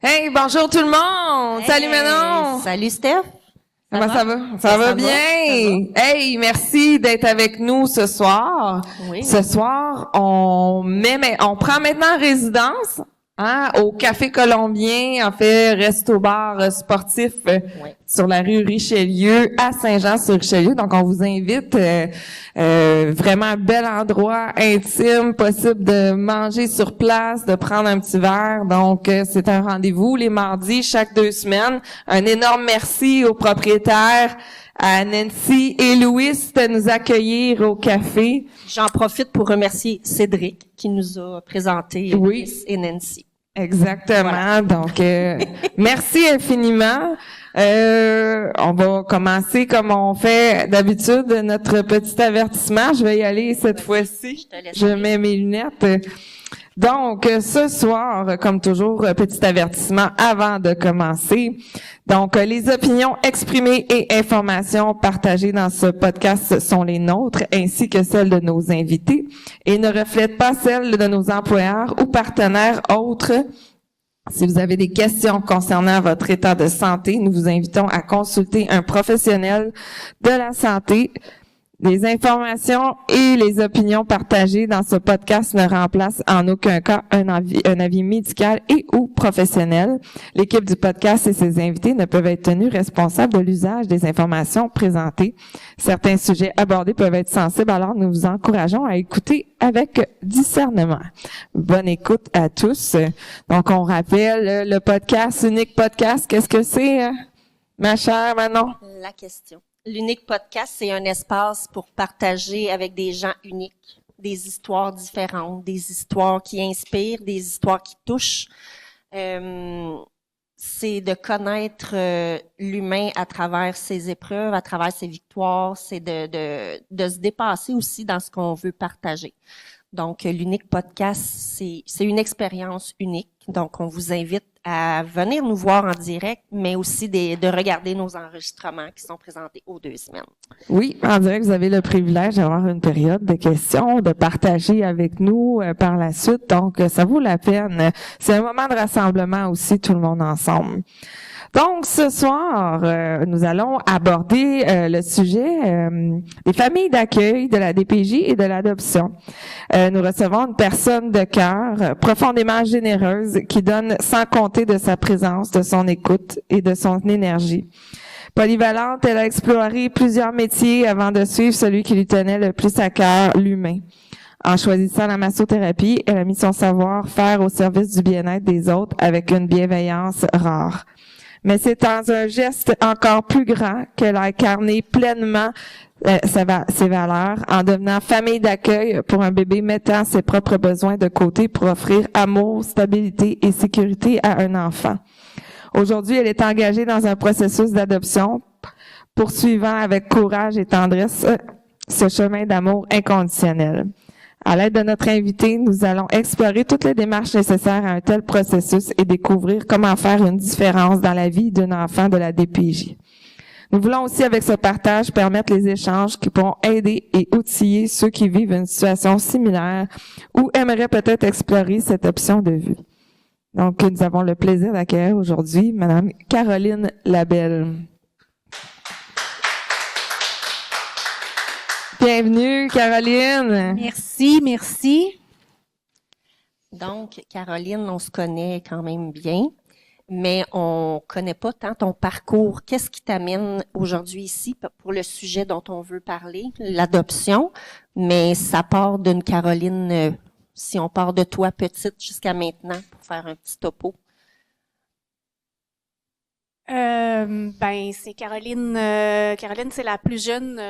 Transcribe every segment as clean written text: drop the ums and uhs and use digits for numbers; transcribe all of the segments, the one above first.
Hey, bonjour tout le monde! Hey, salut Manon! Salut Steph! Comment ça va? Ça va bien? Hey, merci d'être avec nous ce soir. Oui. Ce soir, on prend maintenant résidence au Café Colombien, en fait, resto-bar sportif sur la rue Richelieu à Saint-Jean-sur-Richelieu. Donc, on vous invite, vraiment un bel endroit intime, possible de manger sur place, de prendre un petit verre. Donc, c'est un rendez-vous les mardis, chaque 2 semaines. Un énorme merci aux propriétaires, à Nancy et Louis de nous accueillir au café. J'en profite pour remercier Cédric qui nous a présenté Louis et Nancy. Exactement. Voilà. Donc, merci infiniment. On va commencer comme on fait d'habitude, notre petit avertissement. Je vais y aller cette fois-ci. Je mets mes lunettes. Donc, ce soir, comme toujours, petit avertissement avant de commencer. Donc, les opinions exprimées et informations partagées dans ce podcast sont les nôtres, ainsi que celles de nos invités, et ne reflètent pas celles de nos employeurs ou partenaires autres. Si vous avez des questions concernant votre état de santé, nous vous invitons à consulter un professionnel de la santé. Les informations et les opinions partagées dans ce podcast ne remplacent en aucun cas un avis médical et ou professionnel. L'équipe du podcast et ses invités ne peuvent être tenus responsables de l'usage des informations présentées. Certains sujets abordés peuvent être sensibles, alors nous vous encourageons à écouter avec discernement. Bonne écoute à tous. Donc, on rappelle le podcast, Unique Podcast. Qu'est-ce que c'est, ma chère Manon? La question. L'Unique Podcast, c'est un espace pour partager avec des gens uniques, des histoires différentes, des histoires qui inspirent, des histoires qui touchent. C'est de connaître l'humain à travers ses épreuves, à travers ses victoires, c'est de se dépasser aussi dans ce qu'on veut partager. Donc, l'Unique Podcast, c'est une expérience unique. Donc, on vous invite à venir nous voir en direct, mais aussi de regarder nos enregistrements qui sont présentés aux 2 semaines. Oui, en direct, vous avez le privilège d'avoir une période de questions, de partager avec nous par la suite. Donc, ça vaut la peine. C'est un moment de rassemblement aussi, tout le monde ensemble. Donc, ce soir, nous allons aborder le sujet des familles d'accueil, de la DPJ et de l'adoption. Nous recevons une personne de cœur profondément généreuse qui donne sans compter de sa présence, de son écoute et de son énergie. Polyvalente, elle a exploré plusieurs métiers avant de suivre celui qui lui tenait le plus à cœur, l'humain. En choisissant la massothérapie, elle a mis son savoir-faire au service du bien-être des autres avec une bienveillance rare. Mais c'est dans un geste encore plus grand qu'elle a incarné pleinement ses valeurs en devenant famille d'accueil pour un bébé mettant ses propres besoins de côté pour offrir amour, stabilité et sécurité à un enfant. Aujourd'hui, elle est engagée dans un processus d'adoption, poursuivant avec courage et tendresse ce chemin d'amour inconditionnel. À l'aide de notre invité, nous allons explorer toutes les démarches nécessaires à un tel processus et découvrir comment faire une différence dans la vie d'un enfant de la DPJ. Nous voulons aussi, avec ce partage, permettre les échanges qui pourront aider et outiller ceux qui vivent une situation similaire ou aimeraient peut-être explorer cette option de vue. Donc, nous avons le plaisir d'accueillir aujourd'hui Madame Caroline Labelle. Bienvenue, Caroline. Merci. Donc, Caroline, on se connaît quand même bien, mais on connaît pas tant ton parcours. Qu'est-ce qui t'amène aujourd'hui ici pour le sujet dont on veut parler, l'adoption? Mais ça part d'une Caroline, si on part de toi petite jusqu'à maintenant, pour faire un petit topo. C'est Caroline. Caroline, c'est la plus jeune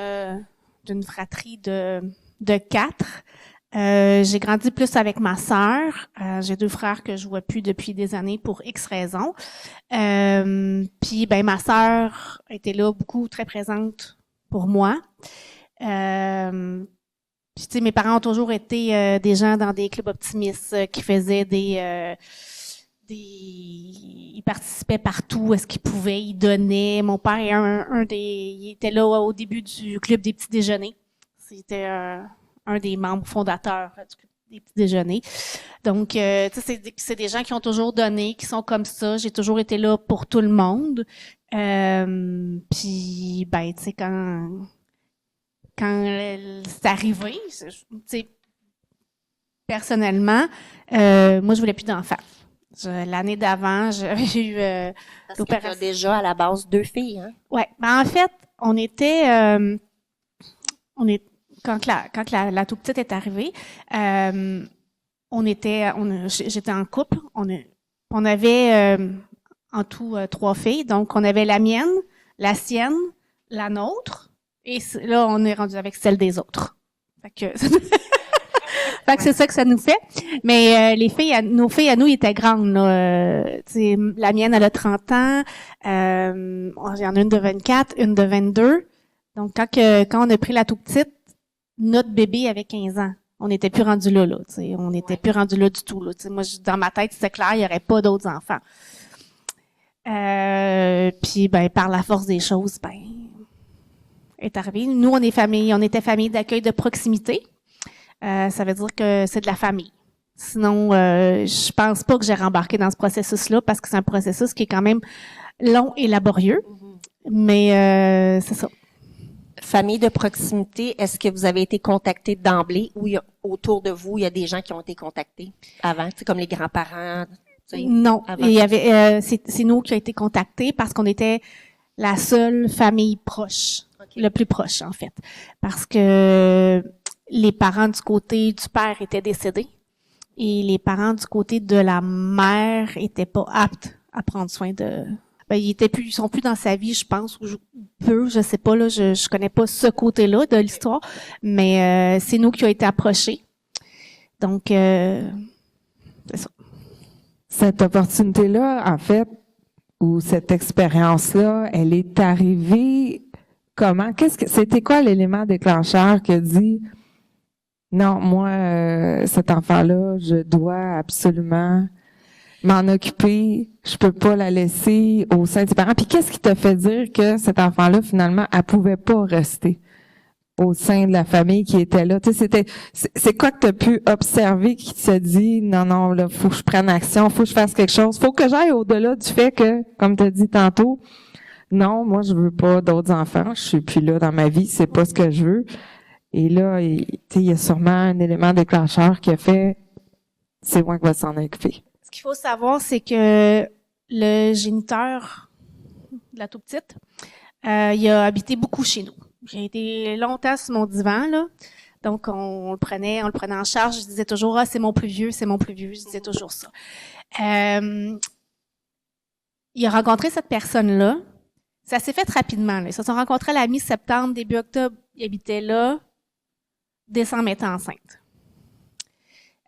d'une fratrie de 4. J'ai grandi plus avec ma sœur. J'ai 2 frères que je vois plus depuis des années pour X raisons. Puis ma sœur était là beaucoup, très présente pour moi. Puis tu sais, mes parents ont toujours été des gens dans des clubs optimistes qui faisaient ils participaient partout où est-ce qu'ils pouvaient, ils donnaient. Mon père est il était là au début du club des petits déjeuners. C'était un des membres fondateurs du club des petits déjeuners. Donc, tu sais, c'est des gens qui ont toujours donné, qui sont comme ça. J'ai toujours été là pour tout le monde. Puis, ben, tu sais, quand c'est arrivé, tu sais, personnellement, moi, je voulais plus d'enfants. L'année d'avant, j'avais eu Parce que tu as déjà à la base 2 filles, hein? Ouais. Ben, en fait, on était, quand la toute petite est arrivée, j'étais en couple. On avait en tout 3 filles. Donc, on avait la mienne, la sienne, la nôtre, et là, on est rendu avec celle des autres. Fait que c'est ça que ça nous fait. Mais nos filles à nous étaient grandes. Là. La mienne, elle a 30 ans. Il y en a une de 24, une de 22. Donc, quand on a pris la toute petite, notre bébé avait 15 ans. On n'était plus rendu là. On n'était plus rendu là du tout. Là. Moi, dans ma tête, c'était clair, il n'y aurait pas d'autres enfants. Puis, ben, par la force des choses, ben, est arrivé. Nous, on était famille d'accueil de proximité. Ça veut dire que c'est de la famille. Sinon, je pense pas que j'ai rembarqué dans ce processus-là parce que c'est un processus qui est quand même long et laborieux. Mais c'est ça. Famille de proximité, est-ce que vous avez été contacté d'emblée ou autour de vous, il y a des gens qui ont été contactés avant, comme les grands-parents? Non, il y avait c'est nous qui avons été contactés parce qu'on était la seule famille proche, le plus proche en fait, parce que les parents du côté du père étaient décédés et les parents du côté de la mère étaient pas aptes à prendre soin de. Ben, ils sont plus dans sa vie, je pense, ou je sais pas là, je connais pas ce côté-là de l'histoire, mais c'est nous qui avons été approchés. Donc c'est ça. Cette opportunité-là, en fait, ou cette expérience-là, elle est arrivée comment? C'était quoi l'élément déclencheur qui a dit non, moi, cet enfant-là, je dois absolument m'en occuper, je peux pas la laisser au sein des parents. Puis qu'est-ce qui t'a fait dire que cet enfant-là, finalement, elle pouvait pas rester au sein de la famille qui était là? Tu sais, c'est quoi que tu as pu observer qui te dit non, là, faut que je prenne action, faut que je fasse quelque chose, faut que j'aille au-delà du fait que, comme tu as dit tantôt, non, moi, je veux pas d'autres enfants, je suis plus là dans ma vie, c'est pas ce que je veux. Et là, il y a sûrement un élément déclencheur qui a fait, c'est moi qui va s'en occuper. Ce qu'il faut savoir, c'est que le géniteur de la toute petite, il a habité beaucoup chez nous. J'ai été longtemps sur mon divan, là. Donc, on le prenait en charge. Je disais toujours, c'est mon plus vieux. Je disais toujours ça. Il a rencontré cette personne-là. Ça s'est fait rapidement, là. Ils se sont rencontrés à la mi-septembre, début octobre. Il habitait là. Décembre, était enceinte.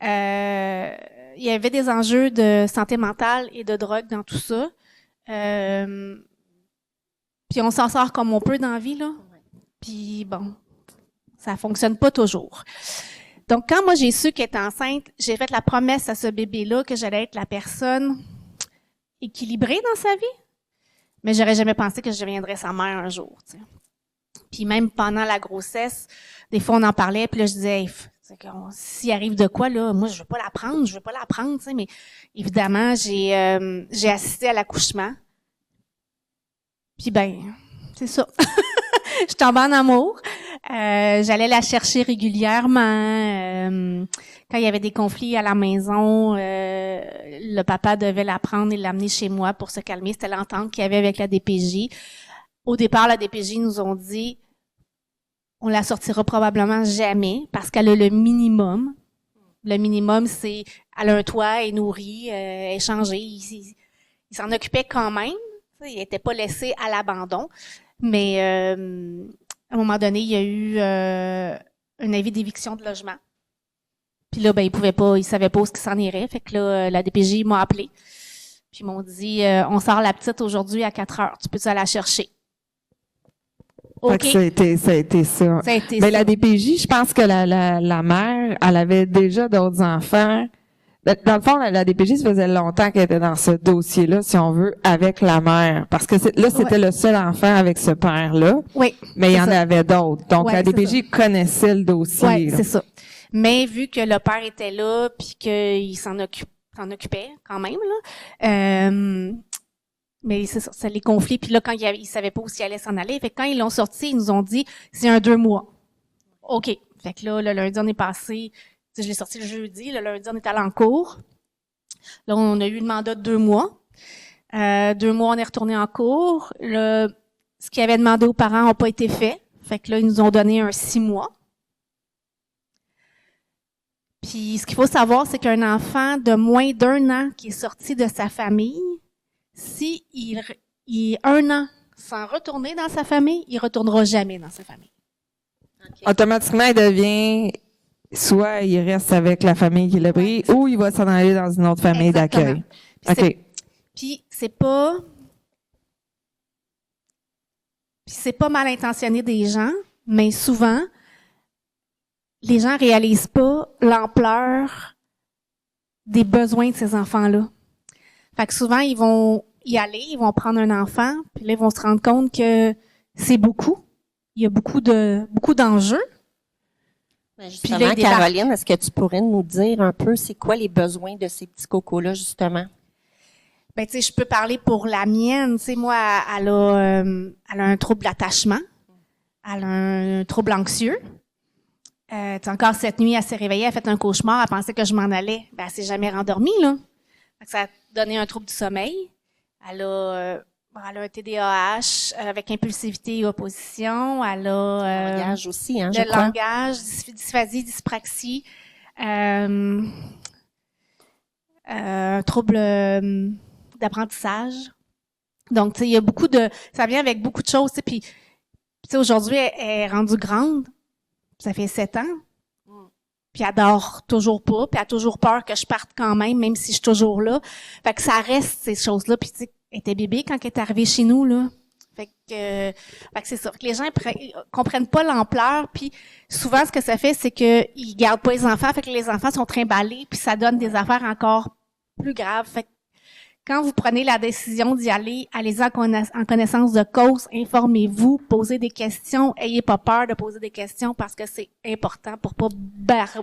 Il y avait des enjeux de santé mentale et de drogue dans tout ça. Puis on s'en sort comme on peut dans la vie, là. Puis bon, ça fonctionne pas toujours. Donc, quand moi j'ai su qu'elle était enceinte, j'ai fait la promesse à ce bébé-là que j'allais être la personne équilibrée dans sa vie. Mais j'aurais jamais pensé que je deviendrais sa mère un jour, tu sais. Puis même pendant la grossesse, des fois on en parlait, puis là je disais, hey, s'il arrive de quoi, là, moi je veux pas la prendre, tu sais, mais évidemment, j'ai assisté à l'accouchement. Puis ben, c'est ça. Je tombais en amour. J'allais la chercher régulièrement. Quand il y avait des conflits à la maison, le papa devait la prendre et l'amener chez moi pour se calmer. C'était l'entente qu'il y avait avec la DPJ. Au départ, la DPJ nous ont dit on la sortira probablement jamais parce qu'elle a le minimum. Le minimum, c'est elle a un toit, elle est nourrie, elle est changée. Il s'en occupait quand même. Il n'était pas laissé à l'abandon. Mais à un moment donné, il y a eu un avis d'éviction de logement. Puis là, ben il savait pas où ce s'en irait. Fait que là, la DPJ m'a appelé. Puis ils m'ont dit on sort la petite aujourd'hui à 4h. Tu peux-tu aller la chercher? OK. Ça a été ça. Mais la DPJ, je pense que la mère, elle avait déjà d'autres enfants. Dans le fond, la DPJ, ça faisait longtemps qu'elle était dans ce dossier-là, si on veut, avec la mère. Parce que c'était le seul enfant avec ce père-là. Oui. Mais il y en avait d'autres. Donc, ouais, la DPJ connaissait le dossier. Oui, c'est ça. Mais vu que le père était là, puis qu'il s'en occupait quand même, là, mais c'est ça, c'est les conflits. Puis là, quand ils savaient pas où ils allaient s'en aller, fait que quand ils l'ont sorti, ils nous ont dit, c'est un 2 mois. OK. Fait que là, le lundi, on est passé, je l'ai sorti le jeudi, le lundi, on est allé en cours. Là, on a eu le mandat de 2 mois. 2 mois, on est retourné en cours. Ce qu'ils avaient demandé aux parents n'a pas été fait. Fait que là, ils nous ont donné un 6 mois. Puis, ce qu'il faut savoir, c'est qu'un enfant de moins d'1 an qui est sorti de sa famille, si il 1 an sans retourner dans sa famille, il retournera jamais dans sa famille. Okay. Automatiquement, il devient, soit il reste avec la famille qui l'a pris, ou il va s'en aller dans une autre famille d'accueil. Puis c'est pas mal intentionné des gens, mais souvent, les gens réalisent pas l'ampleur des besoins de ces enfants-là. Fait que souvent, ils vont y aller, ils vont prendre un enfant, puis là, ils vont se rendre compte que c'est beaucoup. Il y a beaucoup d'enjeux. Ben justement, là, Caroline, est-ce que tu pourrais nous dire un peu c'est quoi les besoins de ces petits cocos-là, justement? Ben, tu sais, je peux parler pour la mienne. Tu sais, moi, elle a un trouble d'attachement. Elle a un trouble anxieux. Encore cette nuit, elle s'est réveillée, elle a fait un cauchemar, elle pensait que je m'en allais. Ben, elle s'est jamais rendormie, là. Ça a donné un trouble du sommeil. Elle a un TDAH avec impulsivité et opposition. Elle a... le langage aussi, hein, le langage, dysphasie, dyspraxie. Un trouble d'apprentissage. Donc, tu sais, il y a beaucoup de... Ça vient avec beaucoup de choses, tu sais. Puis, tu sais, aujourd'hui, elle est rendue grande. Ça fait 7 ans. Puis elle dort toujours pas, puis elle a toujours peur que je parte quand même si je suis toujours là. Fait que ça reste ces choses-là. Puis tu sais, elle était bébé quand elle est arrivée chez nous, là. Fait que c'est ça. Fait que les gens comprennent pas l'ampleur, puis souvent ce que ça fait, c'est que ils gardent pas les enfants, fait que les enfants sont trimballés, puis ça donne des affaires encore plus graves. Fait que quand vous prenez la décision d'y aller, allez-y en connaissance de cause, informez-vous, posez des questions, ayez pas peur de poser des questions parce que c'est important pour pas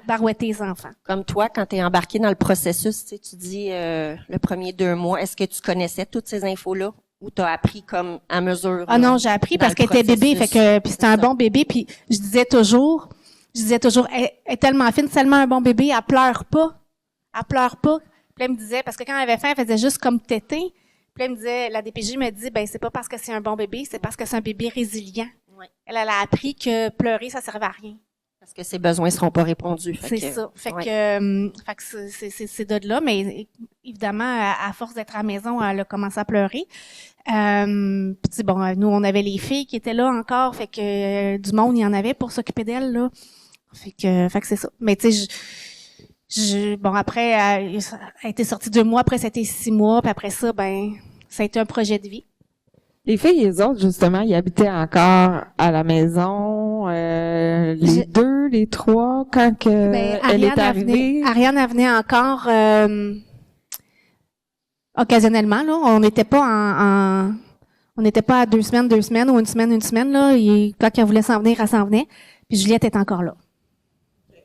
barouetter les enfants. Comme toi, quand tu es embarqué dans le processus, tu dis le premier 2 mois, est-ce que tu connaissais toutes ces infos-là ou tu as appris comme à mesure? Ah non, j'ai appris parce qu'elle était bébé, fait que puis c'était un bon bébé, puis je disais toujours, elle est tellement fine, c'est tellement un bon bébé, elle pleure pas. Puis là, elle me disait, parce que quand elle avait faim, elle faisait juste comme téter. Puis là, elle me disait, la DPJ me dit, ben, c'est pas parce que c'est un bon bébé, c'est parce que c'est un bébé résilient. Ouais. Elle a appris que pleurer, ça servait à rien. Parce que ses besoins seront pas répondus. C'est ça. Fait que c'est de là, mais évidemment, à force d'être à la maison, elle a commencé à pleurer. Puis bon, nous, on avait les filles qui étaient là encore, fait que du monde, il y en avait pour s'occuper d'elle, là. Fait que c'est ça. Mais tu sais, bon, après, elle a été sortie 2 mois, après, c'était 6 mois, puis après ça, ben, ça a été un projet de vie. Les filles et les autres, justement, ils habitaient encore à la maison, les 2, les 3, quand elle est arrivée. Ariane, elle venait encore occasionnellement, là. On n'était pas on n'était pas à 2 semaines ou une semaine, là. Quand elle voulait s'en venir, elle s'en venait. Puis Juliette est encore là.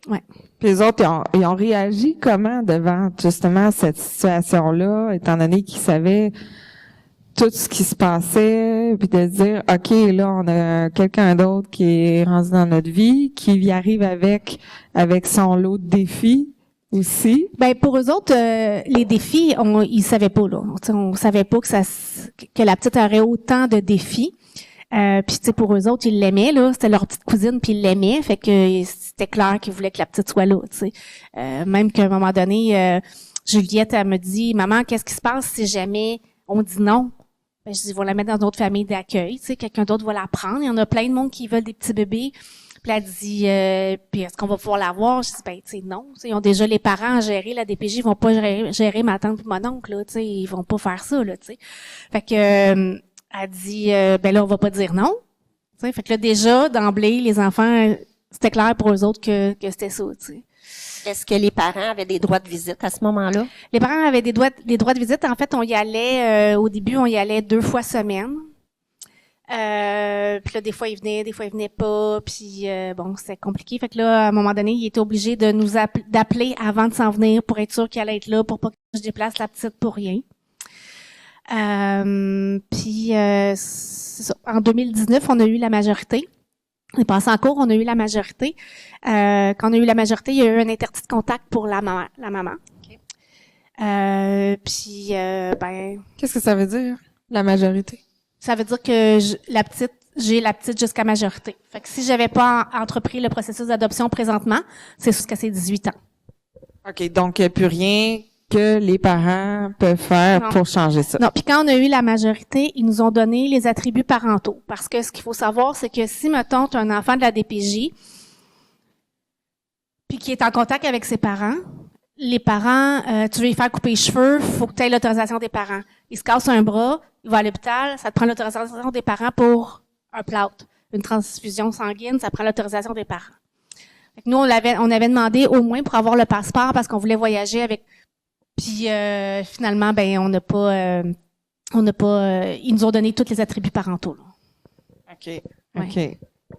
Ouais. Puis les autres, ils ont réagi comment devant justement cette situation-là, étant donné qu'ils savaient tout ce qui se passait, puis de dire, OK, là, on a quelqu'un d'autre qui est rendu dans notre vie, qui y arrive avec son lot de défis aussi. Ben pour eux autres, les défis, ils savaient pas là. On savait pas que la petite aurait autant de défis. Puis tu sais, pour eux autres, ils l'aimaient là, c'était leur petite cousine, puis ils l'aimaient, fait que c'était clair qu'ils voulaient que la petite soit là, tu sais. Même qu'à un moment donné, Juliette, elle me dit, maman, qu'est-ce qui se passe si jamais on dit non? Ben, je dis, ils vont la mettre dans une autre famille d'accueil, tu sais, quelqu'un d'autre va la prendre. Il y en a plein de monde qui veulent des petits bébés. Puis elle dit, puis est-ce qu'on va pouvoir l'avoir? Je dis, ben, tu sais, non. T'sais, ils ont déjà les parents à gérer, la DPJ, ils vont pas gérer ma tante et mon oncle, là, tu sais, ils vont pas faire ça, là, tu sais. Fait que, elle dit, ben là, on va pas dire non. T'sais, fait que là, déjà, d'emblée, les enfants, c'était clair pour eux autres que c'était ça, tu sais. Est-ce que les parents avaient des droits de visite à ce moment-là? Les parents avaient des droits de visite. En fait, on y allait, au début, on y allait 2 fois semaine. Puis là, des fois, il venait pas. Puis bon, c'était compliqué. Fait que là, à un moment donné, il était obligé de nous d'appeler avant de s'en venir pour être sûr qu'il allait être là, pour pas que je déplace la petite pour rien. Puis c'est ça. En 2019, on a eu la majorité. On est passé en cours, on a eu la majorité. Quand on a eu la majorité, il y a eu un interdit de contact pour la maman. Okay. Puis ben. Qu'est-ce que ça veut dire, la majorité? Ça veut dire que j'ai la petite jusqu'à majorité. Fait que si j'avais pas entrepris le processus d'adoption présentement, c'est jusqu'à ses 18 ans. OK, donc il n'y a plus rien que les parents peuvent faire pour changer ça. Non, puis quand on a eu la majorité, ils nous ont donné les attributs parentaux. Parce que ce qu'il faut savoir, c'est que si, mettons, tu as un enfant de la DPJ, puis qui est en contact avec ses parents, les parents, tu veux lui faire couper les cheveux, faut que tu aies l'autorisation des parents. Il se casse un bras, il va à l'hôpital, ça te prend l'autorisation des parents pour un plâtre. Une transfusion sanguine, ça prend l'autorisation des parents. Fait que nous, on avait demandé au moins pour avoir le passeport parce qu'on voulait voyager avec. Puis finalement, ben on n'a pas, ils nous ont donné tous les attributs parentaux. Là. OK.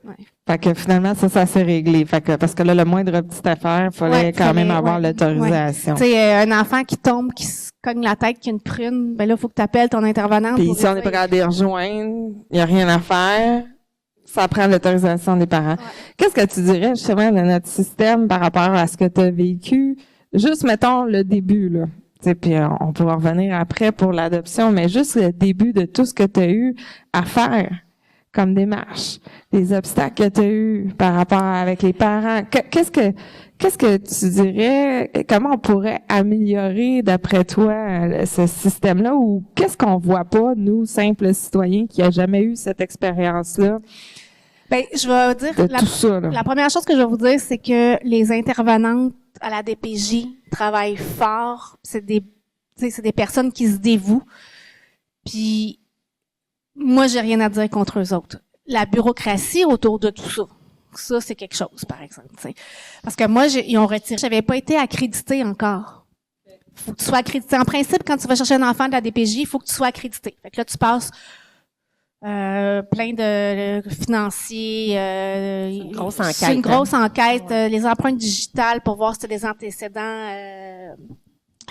Ouais. Fait que finalement, ça s'est réglé. Fait que, parce que là, le moindre petite affaire, fallait quand même avoir l'autorisation. Tu sais, un enfant qui tombe, qui se cogne la tête, qui a une prune, ben là, faut que tu appelles ton intervenante. Puis si on est prêt à les rejoindre, il n'y a rien à faire. Ça prend l'autorisation des parents. Ouais. Qu'est-ce que tu dirais justement de notre système par rapport à ce que tu as vécu? Juste, mettons, le début, là. Puis on pourra revenir après pour l'adoption, mais juste le début de tout ce que tu as eu à faire comme démarche, les obstacles que tu as eu par rapport avec les parents. Qu'est-ce que tu dirais, comment on pourrait améliorer, d'après toi, ce système-là, ou qu'est-ce qu'on voit pas, nous, simples citoyens, qui a jamais eu cette expérience-là? Ben, je vais dire, la première chose que je vais vous dire, c'est que les intervenantes à la DPJ travaillent fort. C'est des personnes qui se dévouent. Puis, moi, j'ai rien à dire contre eux autres. La bureaucratie autour de tout ça, c'est quelque chose, par exemple. T'sais. Parce que moi, ils ont retiré. J'avais pas été accréditée encore. Faut que tu sois accrédité. En principe, quand tu vas chercher un enfant de la DPJ, il faut que tu sois accrédité. Fait que là, tu passes plein de financiers. C'est une grosse enquête. Les empreintes digitales pour voir si tu as des antécédents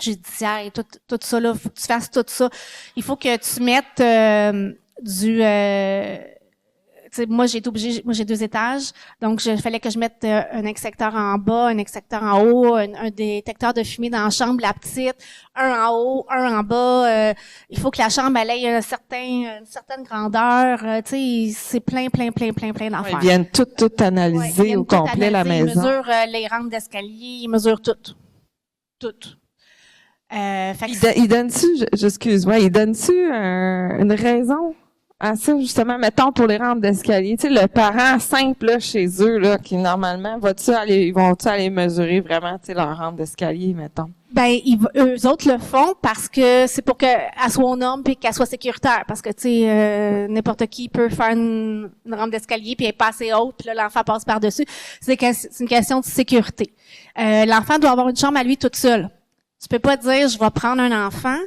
judiciaires et tout ça. Là, faut que tu fasses tout ça. Il faut que tu mettes moi j'ai 2 étages, donc il fallait que je mette un extincteur en bas, un extincteur en haut, un détecteur de fumée dans la chambre, la petite, un en haut, un en bas. Il faut que la chambre elle ait une certaine grandeur. C'est plein d'affaires. Ils viennent tout analyser au complet la maison. Ils mesurent les rampes d'escalier, ils mesurent tout. Il donne-tu, il donne-tu une raison à ça, justement, mettons, pour les rampes d'escalier? Tu sais, le parent simple, là, chez eux, là, qui, normalement, vont-tu aller mesurer vraiment, tu sais, leur rampe d'escalier, mettons? Ben, eux autres le font parce que c'est pour qu'elle soit aux normes puis qu'elle soit sécuritaire. Parce que, tu sais, n'importe qui peut faire une rampe d'escalier puis elle est pas assez haute puis là, l'enfant passe par-dessus. C'est une question de sécurité. L'enfant doit avoir une chambre à lui toute seule. Tu peux pas dire, je vais prendre un enfant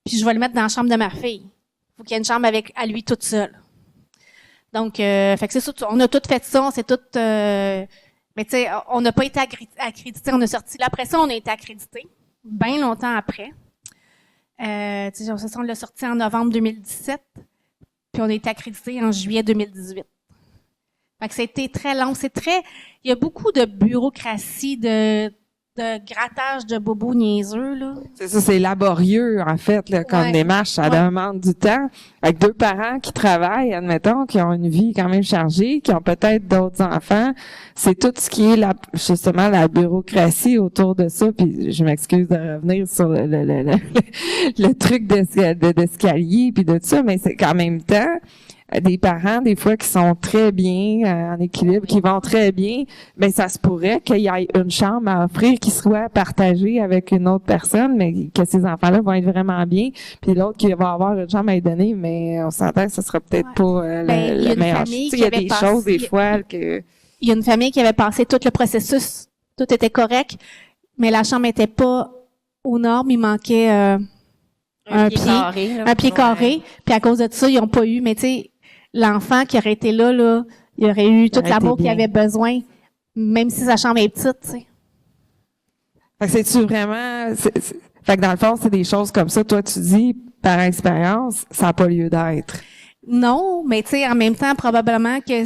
puis je vais le mettre dans la chambre de ma fille. Faut qu'il y ait une chambre à lui toute seule. Donc, fait que c'est ça, on a tout fait ça, c'est tout. Mais tu sais, on n'a pas été accrédité, on a sorti. Là, après ça, on a été accrédité, bien longtemps après. Tu sais, on l'a sorti en novembre 2017, puis on a été accrédité en juillet 2018. Fait que c'était très long, il y a beaucoup de bureaucratie, de grattage de bobos niaiseux, là. C'est ça, c'est laborieux, en fait, là, comme démarche. Ça demande du temps. Avec 2 parents qui travaillent, admettons, qui ont une vie quand même chargée, qui ont peut-être d'autres enfants. C'est tout ce qui est justement la bureaucratie autour de ça. Puis je m'excuse de revenir sur le truc d'escalier puis de tout ça, mais c'est qu'en même temps, des parents, des fois, qui sont très bien en équilibre, qui vont très bien, mais ça se pourrait qu'il y ait une chambre à offrir qui soit partagée avec une autre personne, mais que ces enfants-là vont être vraiment bien, puis l'autre qui va avoir une chambre à lui donner, mais on s'entend que ce sera peut-être pas le meilleur. Il y a des choses, des fois, que... Il y a une famille qui avait passé tout le processus, tout était correct, mais la chambre était pas aux normes, il manquait un pied carré, puis à cause de ça, ils ont pas eu, mais tu sais, l'enfant qui aurait été là, il aurait eu tout l'amour qu'il avait besoin, même si sa chambre est petite, tu sais. Fait que c'est-tu vraiment... Fait que dans le fond, c'est des choses comme ça, toi, tu dis, par expérience, ça n'a pas lieu d'être. Non, mais tu sais, en même temps, probablement que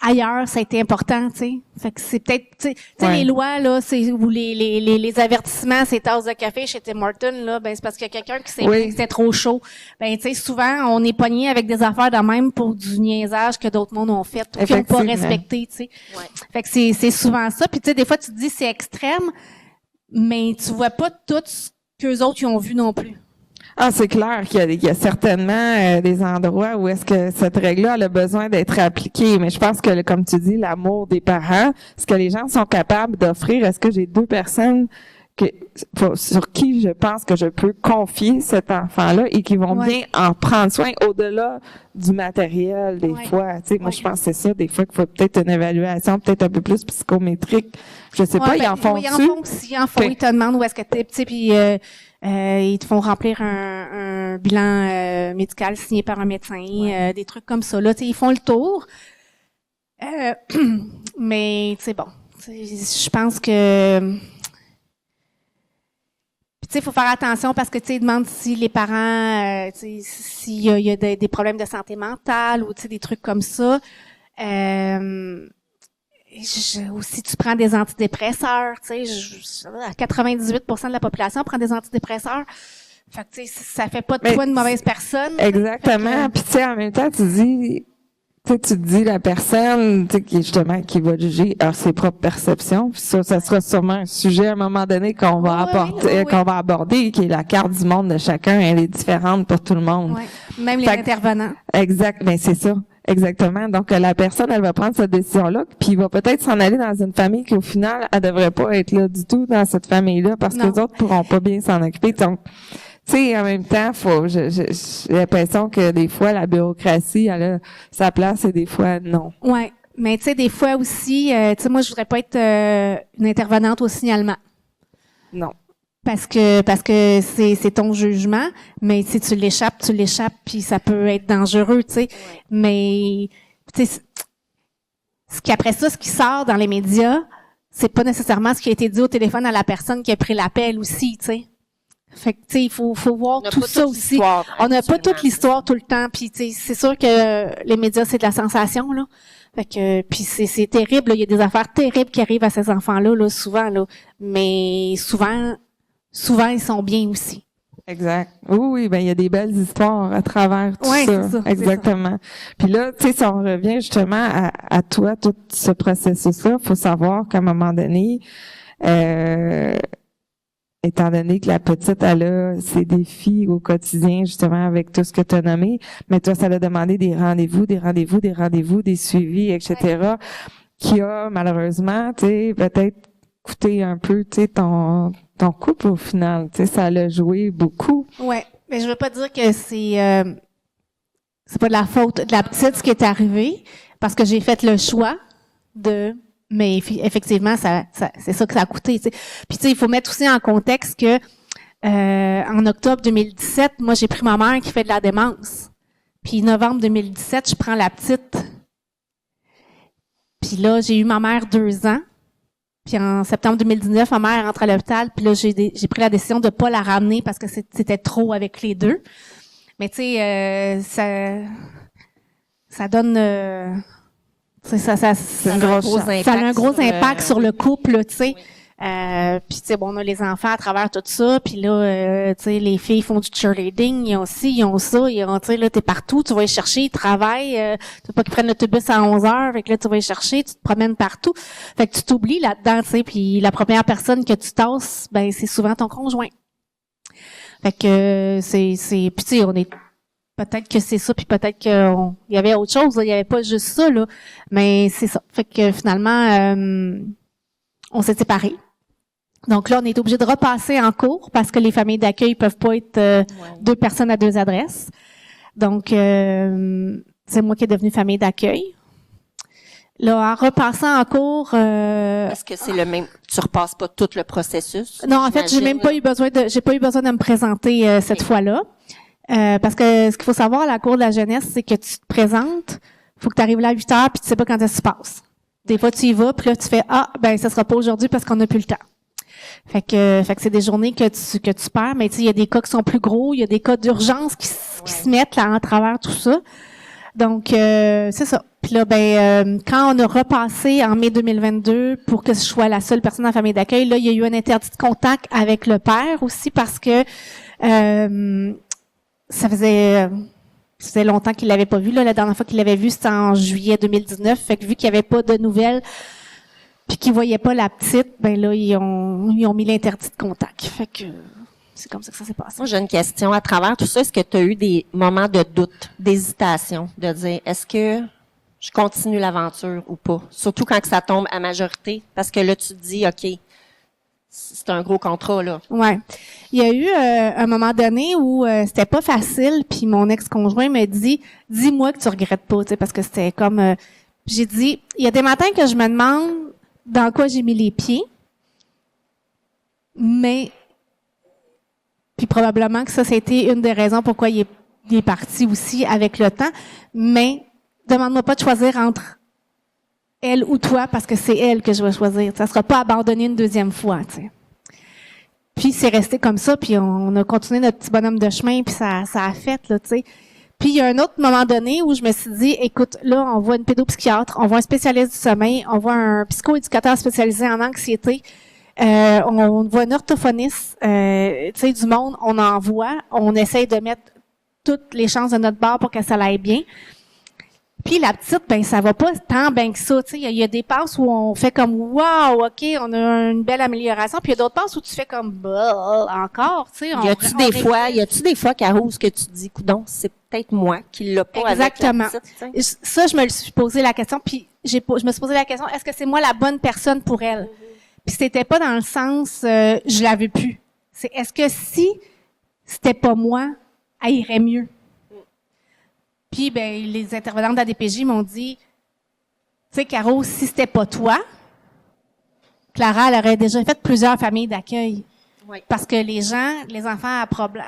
ailleurs, ça a été important, tu sais. Fait que c'est peut-être, tu sais, les lois, là, ou les avertissements, ces tasses de café chez Tim Hortons, là, ben, c'est parce qu'il y a quelqu'un qui s'est dit que c'était trop chaud. Ben, tu sais, souvent, on est pogné avec des affaires de même pour du niaisage que d'autres mondes ont fait, ou qu'ils n'ont pas respecté, tu sais. Ouais. Fait que c'est souvent ça. Puis, tu sais, des fois, tu te dis c'est extrême, mais tu vois pas tout ce qu'eux autres, ils ont vu non plus. Ah, c'est clair qu'il y a certainement des endroits où est-ce que cette règle-là elle a besoin d'être appliquée. Mais je pense que, comme tu dis, l'amour des parents, ce que les gens sont capables d'offrir, est-ce que j'ai deux personnes sur qui je pense que je peux confier cet enfant-là et qui vont bien en prendre soin au-delà du matériel des fois. Tu sais, moi, je pense que c'est ça, des fois qu'il faut peut-être une évaluation peut-être un peu plus psychométrique. Je sais pas, ils en font-tu? Ils en font aussi, ils te demandent où est-ce que t'es, tu sais, puis ils te font remplir un bilan médical signé par un médecin, des trucs comme ça. Là, tu sais, ils font le tour. Mais, tu sais, bon, je pense que... Tu sais, il faut faire attention parce que, tu sais, ils demandent si les parents, tu sais, s'il y a des problèmes de santé mentale ou, tu sais, des trucs comme ça. Aussi, tu prends des antidépresseurs, tu sais, 98% de la population prend des antidépresseurs. Fait que, tu sais, ça fait pas de toi une mauvaise personne. Exactement. Puis, tu sais, en même temps, tu te dis la personne, tu sais, qui va juger ses propres perceptions. Puis ça sera sûrement un sujet à un moment donné qu'on va qu'on va aborder, qui est la carte du monde de chacun. Elle est différente pour tout le monde. Oui. Même les intervenants. Exact. Ben, c'est ça. Exactement. Donc, la personne, elle va prendre cette décision-là, puis il va peut-être s'en aller dans une famille qui, au final, elle devrait pas être là du tout dans cette famille-là parce que les autres pourront pas bien s'en occuper. Donc, tu sais, en même temps, j'ai l'impression que des fois, la bureaucratie, elle a sa place et des fois, non. Ouais. Mais tu sais, des fois aussi, tu sais, moi, je voudrais pas être une intervenante au signalement. Non. Parce que c'est ton jugement, mais si tu l'échappes, puis ça peut être dangereux, tu sais. Ouais. Mais, tu sais, ce qui sort dans les médias, c'est pas nécessairement ce qui a été dit au téléphone à la personne qui a pris l'appel aussi, tu sais. Fait que, tu sais, il faut voir tout ça aussi. On n'a pas toute l'histoire tout le temps, puis tu sais, c'est sûr que les médias, c'est de la sensation, là. Fait que, puis c'est terrible, là. Il y a des affaires terribles qui arrivent à ces enfants-là, là, souvent, là. Mais souvent, ils sont bien aussi. Exact. Oui, ben il y a des belles histoires à travers tout ça. C'est ça. Exactement. Puis là, tu sais, si on revient justement à toi, tout ce processus-là, faut savoir qu'à un moment donné, étant donné que la petite, elle a ses défis au quotidien, justement, avec tout ce que tu as nommé, mais toi, ça a demandé des rendez-vous, des suivis, etc., qui a, malheureusement, tu sais, peut-être coûté un peu, tu sais, ton couple, au final. Tu sais, ça l'a joué beaucoup. Ouais. Mais je veux pas dire que c'est pas de la faute de la petite ce qui est arrivé, parce que j'ai fait le choix mais effectivement, c'est ça que ça a coûté, tu sais. Puis tu sais, il faut mettre aussi en contexte que en octobre 2017, moi j'ai pris ma mère qui fait de la démence. Puis novembre 2017, je prends la petite. Puis là, j'ai eu ma mère 2 ans. Puis en septembre 2019, ma mère rentre à l'hôpital. Puis là, j'ai pris la décision de pas la ramener parce que c'était trop avec les deux. Mais tu sais, ça donne... ça a un gros impact sur le couple, tu sais. Oui. Puis tu sais, bon, on a les enfants à travers tout ça, puis là, tu sais, les filles font du cheerleading, ils ont ci, ils ont ça, tu sais, là, t'es partout, tu vas les chercher, ils travaillent, tu veux pas qu'ils prennent l'autobus à 11h, fait que là, tu vas les chercher, tu te promènes partout, fait que tu t'oublies là-dedans, tu sais, puis la première personne que tu tasses, ben, c'est souvent ton conjoint. Fait que puis tu sais, on est peut-être que c'est ça, puis peut-être qu'il y avait autre chose, il y avait pas juste ça, là. Mais c'est ça. Fait que finalement, on s'est séparés. Donc là, on est obligé de repasser en cours parce que les familles d'accueil peuvent pas être 2 personnes à 2 adresses. Donc, c'est moi qui est devenue famille d'accueil. Là, en repassant en cours... Est-ce que c'est le même... Tu repasses pas tout le processus? Non, en fait, j'ai pas eu besoin de me présenter cette fois-là. Parce que ce qu'il faut savoir à la cour de la jeunesse, c'est que tu te présentes, faut que tu arrives là à 8h, puis tu sais pas quand ça se passe. Des fois, tu y vas, puis là, tu fais « Ah, ben ça sera pas aujourd'hui parce qu'on n'a plus le temps ». Fait que c'est des journées que tu perds, mais tu sais, il y a des cas qui sont plus gros, il y a des cas d'urgence qui se mettent là en travers tout ça. Donc, c'est ça. Puis là, quand on a repassé en mai 2022 pour que je sois la seule personne en famille d'accueil, là, il y a eu un interdit de contact avec le père aussi parce que ça faisait longtemps qu'il l'avait pas vu. Là, la dernière fois qu'il l'avait vu, c'était en juillet 2019. Fait que vu qu'il n'y avait pas de nouvelles, puis qu'ils voyaient pas la petite, ben là, ils ont mis l'interdit de contact. Fait que c'est comme ça que ça s'est passé. Moi, j'ai une question. À travers tout ça, est-ce que tu as eu des moments de doute, d'hésitation, de dire, est-ce que je continue l'aventure ou pas? Surtout quand que ça tombe à majorité, parce que là, tu te dis, OK, c'est un gros contrat, là. Ouais. Il y a eu un moment donné où c'était pas facile, puis mon ex-conjoint m'a dit, dis-moi que tu regrettes pas, tu sais, parce que c'était comme, j'ai dit, il y a des matins que je me demande dans quoi j'ai mis les pieds, mais puis probablement que ça a été une des raisons pourquoi il est parti aussi avec le temps. Mais demande-moi pas de choisir entre elle ou toi parce que c'est elle que je vais choisir. Ça sera pas abandonné une deuxième fois, tu sais. Puis c'est resté comme ça, puis on a continué notre petit bonhomme de chemin, puis ça a fait, là, tu sais. Puis il y a un autre moment donné où je me suis dit, écoute, là, on voit une pédopsychiatre, on voit un spécialiste du sommeil, on voit un psychoéducateur spécialisé en anxiété, on voit un orthophoniste, tu sais, du monde, on en voit, on essaye de mettre toutes les chances de notre bord pour que ça aille bien. Puis la petite, ben ça va pas tant bien que ça, tu sais, il y a des passes où on fait comme wow, OK, on a une belle amélioration, puis il y a d'autres passes où tu fais comme bah encore, tu sais. Y a-tu des fois, Caro, où ce que tu te dis, coudonc, c'est peut-être moi qui l'a pas exactement. Avec la petite, ça, je me le suis posé la question, puis je me suis posé la question, est-ce que c'est moi la bonne personne pour elle? Mm-hmm. Puis c'était pas dans le sens je la veux plus. C'est est-ce que si c'était pas moi, elle irait mieux? Puis ben les intervenants de la DPJ m'ont dit, tu sais Caro, si c'était pas toi, Clara, elle aurait déjà fait plusieurs familles d'accueil. Oui. Parce que les enfants à problème,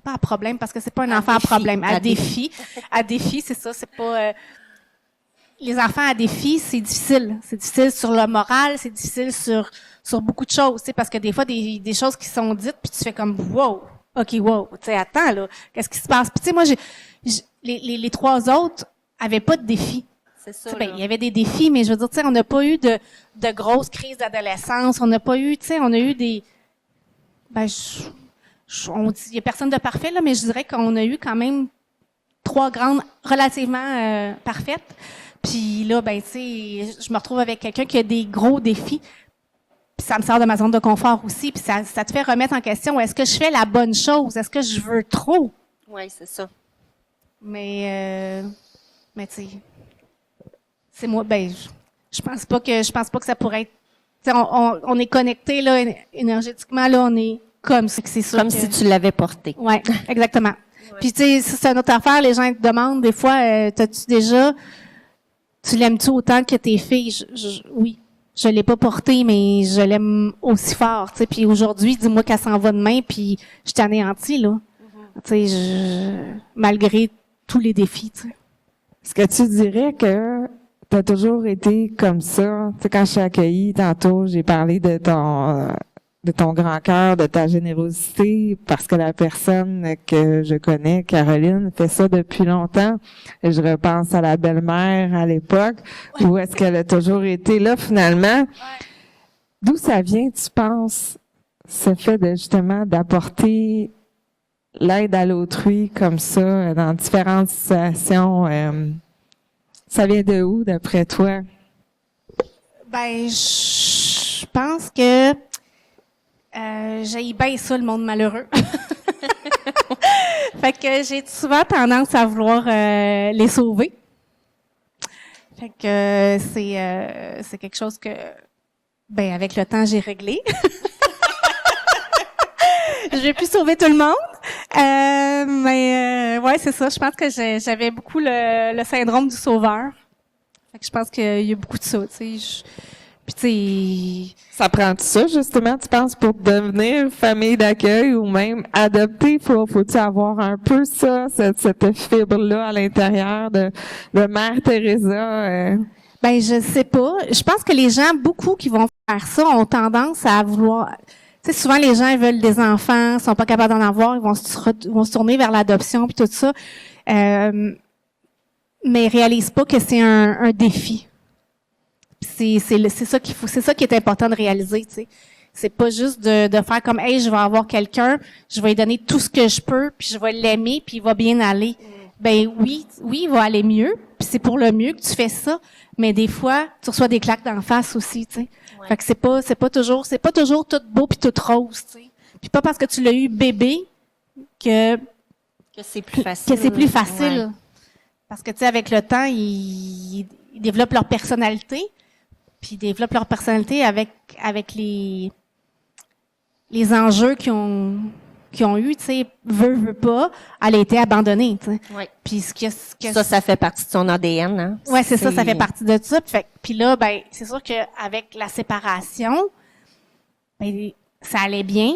pas à problème parce que c'est pas un enfant à problème, à défi, c'est ça, c'est pas les enfants à défi, c'est difficile. C'est difficile sur le moral, c'est difficile sur beaucoup de choses, tu sais, parce que des fois, des choses qui sont dites, puis tu fais comme, wow, OK, wow, tu sais, attends, là, qu'est-ce qui se passe? Puis tu sais, moi, les trois autres avaient pas de défis. C'est ça. Il y avait des défis, mais je veux dire, tu sais, on n'a pas eu de grosses crises d'adolescence, on n'a pas eu, tu sais, on a eu des, on dit, il y a personne de parfait, là, mais je dirais qu'on a eu quand même 3 grandes relativement parfaites. Puis là, ben, tu sais, je me retrouve avec quelqu'un qui a des gros défis. Puis ça me sort de ma zone de confort aussi. Puis ça te fait remettre en question, est-ce que je fais la bonne chose? Est-ce que je veux trop? Oui, c'est ça. Mais tu sais, c'est moi, ben, je pense pas que ça pourrait être, tu sais, on est connecté, là, énergétiquement, là, on est comme ça. C'est sûr comme si tu l'avais porté. Ouais, exactement. Ouais. Puis tu sais, c'est une autre affaire, les gens te demandent des fois, tu l'aimes-tu autant que tes filles? Oui, je l'ai pas porté, mais je l'aime aussi fort, tu sais. Puis aujourd'hui, dis-moi qu'elle s'en va demain, puis je t'anéantis, là. Mm-hmm. Tu sais, malgré tous les défis, tu sais. Est-ce que tu dirais que tu as toujours été comme ça? Tu sais, quand je suis accueillie tantôt, j'ai parlé de ton grand cœur, de ta générosité, parce que la personne que je connais, Caroline, fait ça depuis longtemps. Et je repense à la belle-mère à l'époque, ouais. Où est-ce qu'elle a toujours été là, finalement. Ouais. D'où ça vient, tu penses, ce fait de justement d'apporter l'aide à l'autrui comme ça, dans différentes situations? Ça vient de où, d'après toi? Ben, je pense que j'ai bien ça, le monde malheureux. Fait que j'ai souvent tendance à vouloir les sauver. Fait que c'est quelque chose que, ben, avec le temps, j'ai réglé. Je vais plus sauver tout le monde. Mais ouais, c'est ça. Je pense que j'avais beaucoup le syndrome du sauveur. Fait que je pense qu'il y a beaucoup de ça, tu sais. Puis tu sais, Ça prend ça, justement, tu penses, pour devenir famille d'accueil ou même adopter? Faut-tu avoir un peu ça, cette fibre-là à l'intérieur de Mère Teresa? ben je sais pas. Je pense que les gens, beaucoup qui vont faire ça, ont tendance à vouloir. Tu sais, souvent les gens ils veulent des enfants, sont pas capables d'en avoir, ils vont se tourner vers l'adoption puis tout ça, mais ils réalisent pas que c'est un défi. C'est ça qu'il faut, c'est ça qui est important de réaliser. Tu sais, c'est pas juste de faire comme hey, je vais avoir quelqu'un, je vais lui donner tout ce que je peux, puis je vais l'aimer, puis il va bien aller. Ben oui, il va aller mieux, puis c'est pour le mieux que tu fais ça. Mais des fois, tu reçois des claques d'en face aussi, tu sais. Ouais. Fait que c'est pas toujours tout beau puis tout rose, tu sais. Puis pas parce que tu l'as eu bébé que c'est plus facile. Que c'est plus facile. Ouais. Parce que tu sais, avec le temps, ils développent leur personnalité, puis ils développent leur personnalité avec les enjeux qu'ils ont eu, tu sais, veut pas, elle a été abandonnée, tu sais. Ouais. Puis ça fait partie de son ADN, hein. Ouais, c'est ça fait partie de ça. Puis là, ben, c'est sûr que avec la séparation, ben, ça allait bien.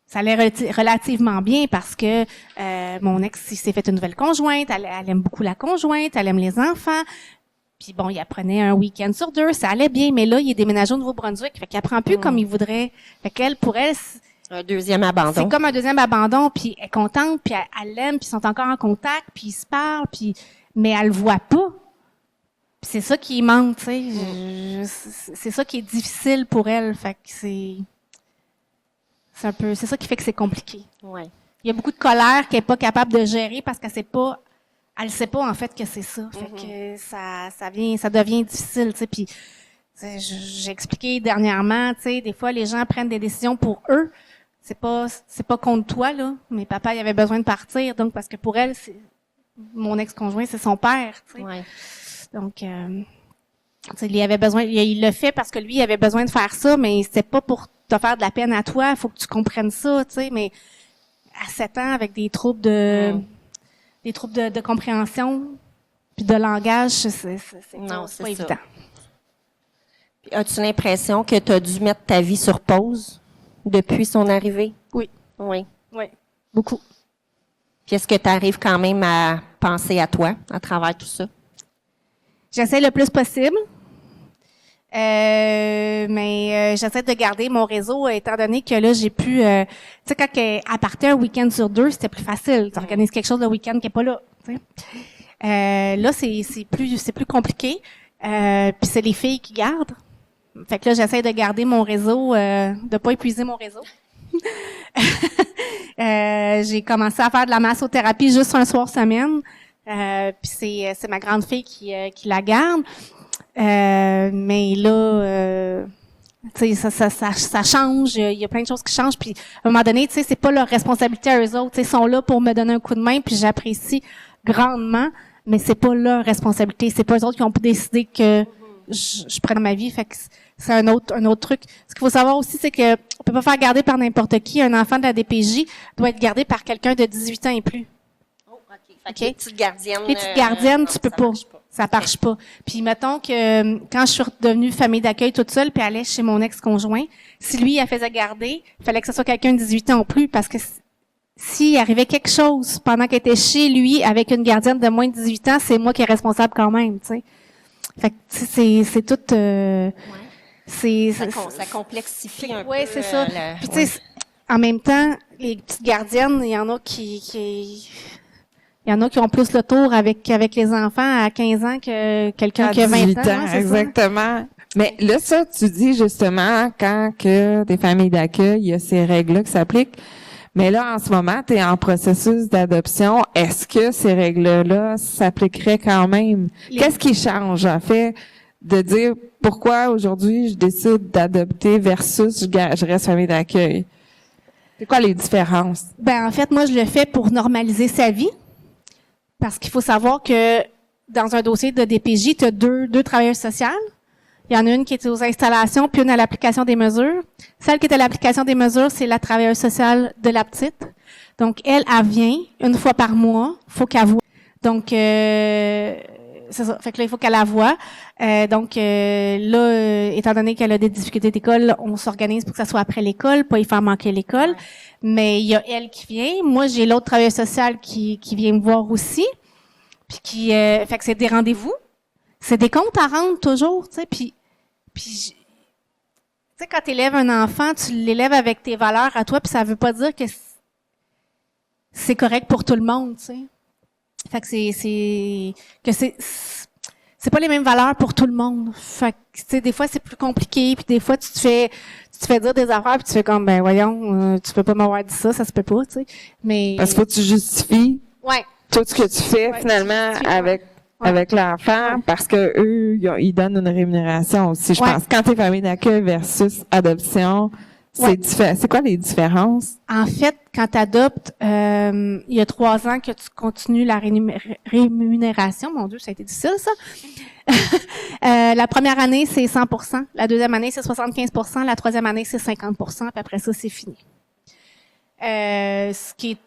Ça allait relativement bien parce que mon ex il s'est fait une nouvelle conjointe, elle aime beaucoup la conjointe, elle aime les enfants. Puis bon, il apprenait un week-end sur 2, ça allait bien, mais là, il est déménagé au Nouveau-Brunswick, fait qu'il apprend plus comme il voudrait. Fait qu'elle, pour elle, un deuxième abandon. C'est comme un deuxième abandon, puis elle est contente, puis elle l'aime, puis ils sont encore en contact, puis ils se parlent, puis mais elle le voit pas. Puis c'est ça qui manque, tu sais. C'est ça qui est difficile pour elle, fait que c'est ça qui fait que c'est compliqué. Ouais. Il y a beaucoup de colère qu'elle est pas capable de gérer parce qu'elle sait pas en fait que c'est ça. Fait que ça devient difficile, tu sais. Puis j'ai expliqué dernièrement, tu sais, des fois les gens prennent des décisions pour eux. C'est pas contre toi là, mais papa il avait besoin de partir, donc parce que pour elle c'est mon ex-conjoint c'est son père, tu sais. Ouais. Donc il avait besoin, il le fait parce que lui il avait besoin de faire ça, mais c'était pas pour te faire de la peine à toi, faut que tu comprennes ça, tu sais. Mais à 7 ans avec des troubles de compréhension puis de langage, c'est pas évident. Puis, as-tu l'impression que tu as dû mettre ta vie sur pause depuis son arrivée? Oui. Oui. Oui, beaucoup. Puis est-ce que tu arrives quand même à penser à toi à travers tout ça? J'essaie le plus possible. Mais j'essaie de garder mon réseau étant donné que là j'ai pu tu sais quand elle partait un week-end sur 2, c'était plus facile. Tu organises quelque chose le week-end qui est pas là, tu sais. Là c'est plus compliqué. Puis c'est les filles qui gardent. Fait que là j'essaie de garder mon réseau, de pas épuiser mon réseau. J'ai commencé à faire de la massothérapie juste un soir semaine. Puis c'est ma grande fille qui la garde. Mais là, tu sais, ça change. Il y a plein de choses qui changent. Puis à un moment donné, tu sais, c'est pas leur responsabilité à eux autres. Ils sont là pour me donner un coup de main. Puis j'apprécie grandement, mais c'est pas leur responsabilité. C'est pas eux autres qui ont décidé que je prenne ma vie. Fait que c'est un autre truc. Ce qu'il faut savoir aussi, c'est que on peut pas faire garder par n'importe qui. Un enfant de la DPJ doit être gardé par quelqu'un de 18 ans et plus. Oh, OK. Fait que les petites gardiennes. Les petites gardiennes, tu peux pas. Ça marche pas. Puis mettons que quand je suis redevenue famille d'accueil toute seule, puis allais chez mon ex-conjoint, si lui elle faisait garder, il fallait que ce soit quelqu'un de 18 ans ou plus, parce que s'il arrivait quelque chose pendant qu'elle était chez lui avec une gardienne de moins de 18 ans, c'est moi qui est responsable quand même, tu sais. Fait que c'est tout. Ça complexifie un peu. Oui, c'est ça. Puis tu sais, en même temps, les petites gardiennes, il y en a qui ont plus le tour avec les enfants à 15 ans que quelqu'un qui a 20 ans. Ouais, exactement. Ça. Mais là, ça, tu dis justement, quand que des familles d'accueil, il y a ces règles-là qui s'appliquent. Mais là, en ce moment, tu es en processus d'adoption. Est-ce que ces règles-là s'appliqueraient quand même? Qu'est-ce qui change, en fait, de dire pourquoi aujourd'hui je décide d'adopter versus je reste famille d'accueil? C'est quoi les différences? Ben, en fait, moi, je le fais pour normaliser sa vie. Parce qu'il faut savoir que dans un dossier de DPJ, tu as deux travailleuses sociales. Il y en a une qui est aux installations, puis une à l'application des mesures. Celle qui est à l'application des mesures, c'est la travailleuse sociale de la petite. Donc, elle vient une fois par mois. Faut qu'elle voie. Donc, c'est ça. Fait que là, il faut qu'elle la voie. Donc là, étant donné qu'elle a des difficultés d'école, on s'organise pour que ça soit après l'école, pas y faire manquer l'école. Mais il y a elle qui vient. Moi, j'ai l'autre travailleuse sociale qui vient me voir aussi. Puis fait que c'est des rendez-vous. C'est des comptes à rendre toujours, tu sais. Puis tu sais, quand tu élèves un enfant, tu l'élèves avec tes valeurs à toi, puis ça veut pas dire que c'est correct pour tout le monde, tu sais. Fait que c'est pas les mêmes valeurs pour tout le monde. Fait que tu sais, des fois c'est plus compliqué, puis des fois tu te fais dire des affaires, puis tu fais comme ben voyons, tu peux pas m'avoir dit ça se peut pas, tu sais. Mais Parce qu'il faut que tu justifies tout ce que tu fais finalement avec l'enfant, parce que eux, ils donnent une rémunération aussi. Je pense quand t'es famille d'accueil versus adoption, c'est différent. C'est quoi les différences? En fait, quand tu adoptes, il y a 3 ans que tu continues la rémunération. Mon Dieu, ça a été difficile, ça. La première année, c'est 100%. La deuxième année, c'est 75%. La troisième année, c'est 50%. Puis après ça, c'est fini. Ce qui est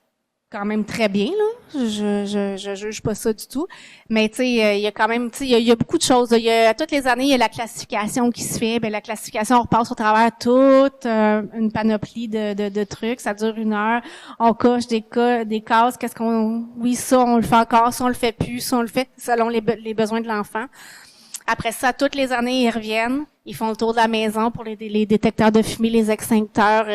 quand même très bien, là. Je juge pas ça du tout. Mais tu sais, il y a quand même, tu sais, il y a beaucoup de choses. Toutes les années, il y a la classification qui se fait. Ben la classification, on repasse au travers toute une panoplie de trucs. Ça dure 1 heure. On coche des cases. Oui, ça, on le fait encore. Ça, on le fait plus. Ça, on le fait selon les besoins de l'enfant. Après ça, toutes les années, ils reviennent. Ils font le tour de la maison pour les détecteurs de fumée, les extincteurs.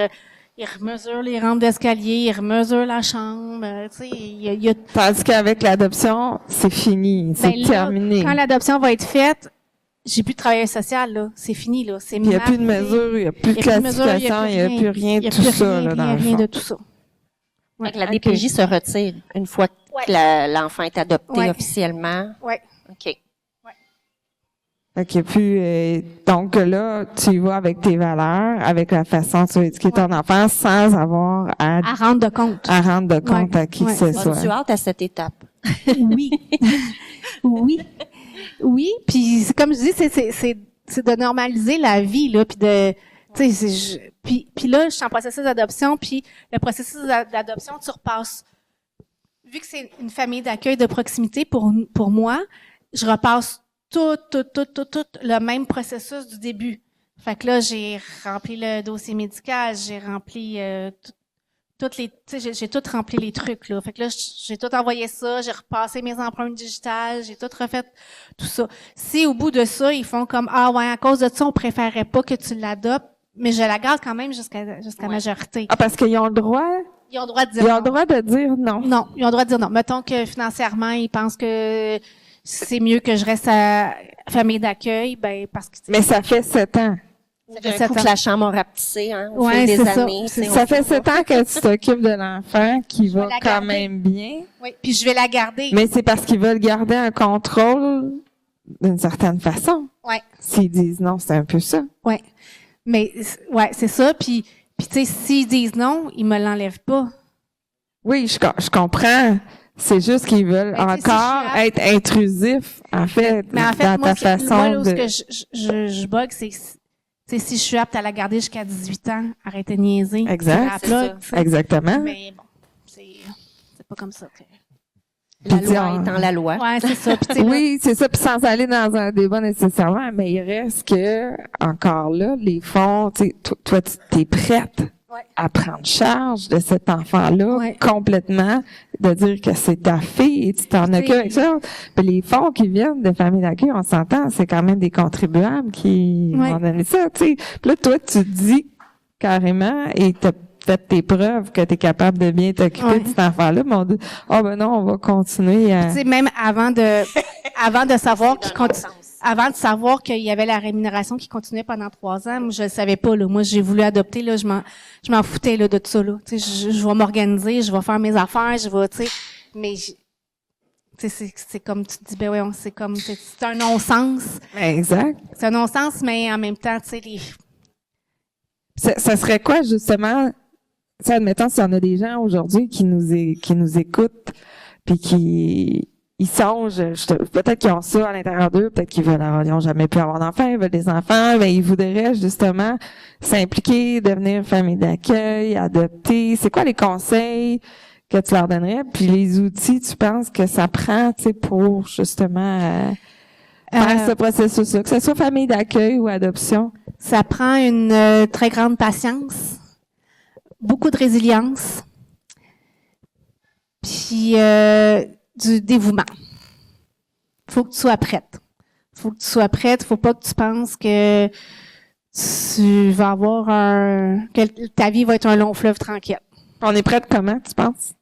Ils remesurent les rampes d'escalier, ils remesurent la chambre, tu sais, il y a... Tandis qu'avec l'adoption, c'est fini, c'est terminé. Quand l'adoption va être faite, j'ai plus de travail social, là. C'est fini, là. Il n'y a plus de mesure, il n'y a plus de classification, il n'y a plus rien de tout ça, là, dans le fond. Rien de tout ça. Ouais, la DPJ se retire une fois que l'enfant est adopté officiellement. Oui. OK. OK, puis donc là, tu y vas avec tes valeurs, avec la façon dont tu vas éduquer ton enfant sans avoir à rendre de compte. À rendre de compte à qui que ce soit. Tu as hâte à cette étape. Oui. Oui, puis comme je dis, c'est de normaliser la vie, là, puis de... Tu sais, puis là, je suis en processus d'adoption, puis le processus d'adoption, tu repasses... Vu que c'est une famille d'accueil de proximité pour moi, je repasse tout le même processus du début. Fait que là, j'ai rempli le dossier médical, j'ai rempli j'ai tout rempli les trucs, là. Fait que là, j'ai tout envoyé ça, j'ai repassé mes empreintes digitales, j'ai tout refait tout ça. Si au bout de ça, ils font comme ah ouais, à cause de ça, on préférerait pas que tu l'adoptes, mais je la garde quand même jusqu'à majorité. Ah, parce qu'ils ont le droit? Ils ont le droit de dire non. Ils ont le droit de dire non. Non, ils ont le droit de dire non. Mettons que financièrement, ils pensent que c'est mieux que je reste à famille d'accueil, ben parce que... Mais ça fait 7 ans. Ça fait un coup que la chambre a rapetissé, hein, au fil des années. Ça fait 7 ans que tu t'occupes de l'enfant qui va quand même bien. Oui, puis je vais la garder. Mais c'est parce qu'ils veulent garder un contrôle d'une certaine façon. Oui. S'ils disent non, c'est un peu ça. Oui. Mais, ouais, c'est ça. Puis tu sais, s'ils disent non, ils me l'enlèvent pas. Oui, je comprends. C'est juste qu'ils veulent encore être intrusifs, en fait, dans ta façon de... Moi, là, où je bug, c'est si je suis apte à la garder jusqu'à 18 ans, arrêtez de niaiser. Exact. Exactement. Mais bon, c'est pas comme ça. La loi étant la loi. Ouais, c'est ça. Oui, c'est ça. Puis sans aller dans un débat nécessairement, mais il reste que, encore là, les fonds, tu sais, toi, tu es prête à prendre charge de cet enfant-là complètement, de dire que c'est ta fille et tu t'en occupes avec ça. Puis les fonds qui viennent des familles d'accueil, on s'entend, c'est quand même des contribuables qui vont donner ça, tu sais. Puis là, toi, tu dis carrément, et t'as fait tes preuves que tu es capable de bien t'occuper de cet enfant-là, mais on dit, ben non, on va continuer à... Tu sais, même avant de savoir avant de savoir qu'il y avait la rémunération qui continuait pendant 3 ans, moi, je le savais pas, là. Moi, j'ai voulu adopter, là, je m'en foutais, là, de tout ça, là. Tu sais, je vais m'organiser, je vais faire mes affaires, je vais, tu sais, mais, tu sais, c'est comme tu te dis, ben ouais, c'est un non-sens. Exact. C'est un non-sens, mais en même temps, tu sais, ça serait quoi, justement, ça, admettons, s'il y en a des gens aujourd'hui qui nous écoutent, puis qui ils songent, peut-être qu'ils ont ça à l'intérieur d'eux, peut-être qu'ils n'ont jamais pu avoir d'enfants, ils veulent des enfants, mais ils voudraient justement s'impliquer, devenir famille d'accueil, adopter. C'est quoi les conseils que tu leur donnerais? Puis les outils, tu penses que ça prend, tu sais, pour justement faire ce processus-là, que ce soit famille d'accueil ou adoption? Ça prend une très grande patience, beaucoup de résilience, puis du dévouement. Faut que tu sois prête. Faut pas que tu penses que tu vas avoir que ta vie va être un long fleuve tranquille. On est prête comment, tu penses?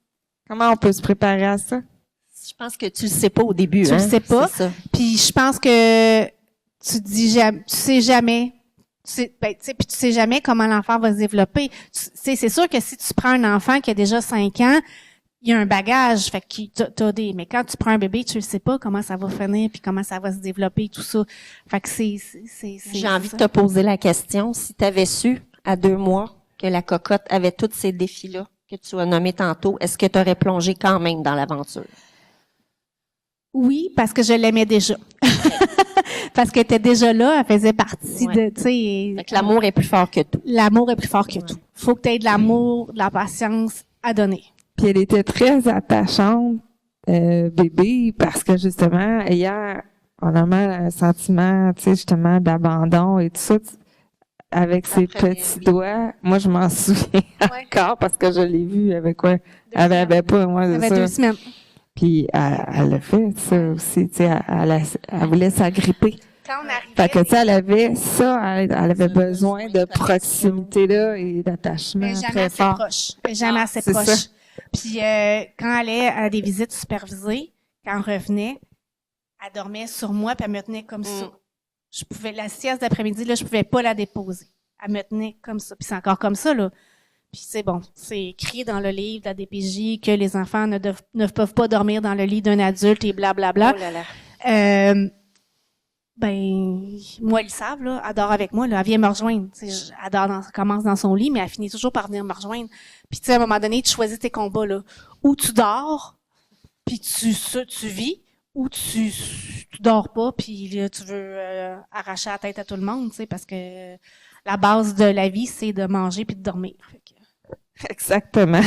Comment on peut se préparer à ça? Je pense que tu le sais pas au début. Tu le sais pas. C'est ça. Puis je pense que tu sais jamais. Puis tu sais jamais comment l'enfant va se développer. C'est sûr que si tu prends un enfant qui a déjà 5 ans, il y a un bagage, fait que mais quand tu prends un bébé, tu ne sais pas comment ça va finir puis comment ça va se développer, tout ça. Fait que J'ai envie de te poser la question. Si tu avais su à 2 mois que la cocotte avait tous ces défis-là que tu as nommés tantôt, est-ce que tu aurais plongé quand même dans l'aventure? Oui, parce que je l'aimais déjà. Parce qu'elle était déjà là, elle faisait partie de, tu sais. Fait que l'amour est plus fort que tout. L'amour est plus fort que tout. Faut que tu aies de l'amour, de la patience à donner. Puis elle était très attachante, bébé, parce que justement, hier, on a un sentiment, tu sais, justement, d'abandon et tout ça, avec ses petits doigts. Moi, je m'en souviens encore parce que je l'ai vu avec quoi? Elle avait pas, moi, de ça. 2 semaines. Puis elle a fait ça aussi, tu sais, elle voulait s'agripper. Quand on arrivait, Fait que, tu sais, elle avait ça, elle avait besoin de proximité-là et d'attachement mais jamais très assez fort. proche. Jamais assez c'est proche. ça. Puis quand elle allait à des visites supervisées, quand elle revenait, elle dormait sur moi puis elle me tenait comme ça. La sieste d'après-midi, là, je pouvais pas la déposer. Elle me tenait comme ça. Puis c'est encore comme ça, là. Puis c'est bon, c'est écrit dans le livre de la DPJ que les enfants ne peuvent pas dormir dans le lit d'un adulte et blablabla. Oh là là. Moi, ils le savent, là. Elle dort avec moi, là. Elle vient me rejoindre. Elle commence dans son lit, mais elle finit toujours par venir me rejoindre. Puis, tu sais, à un moment donné, tu choisis tes combats, là. Ou tu dors, puis tu vis, ou tu dors pas, puis là, tu veux arracher la tête à tout le monde, tu sais, parce que la base de la vie, c'est de manger puis de dormir. Fait que... Exactement.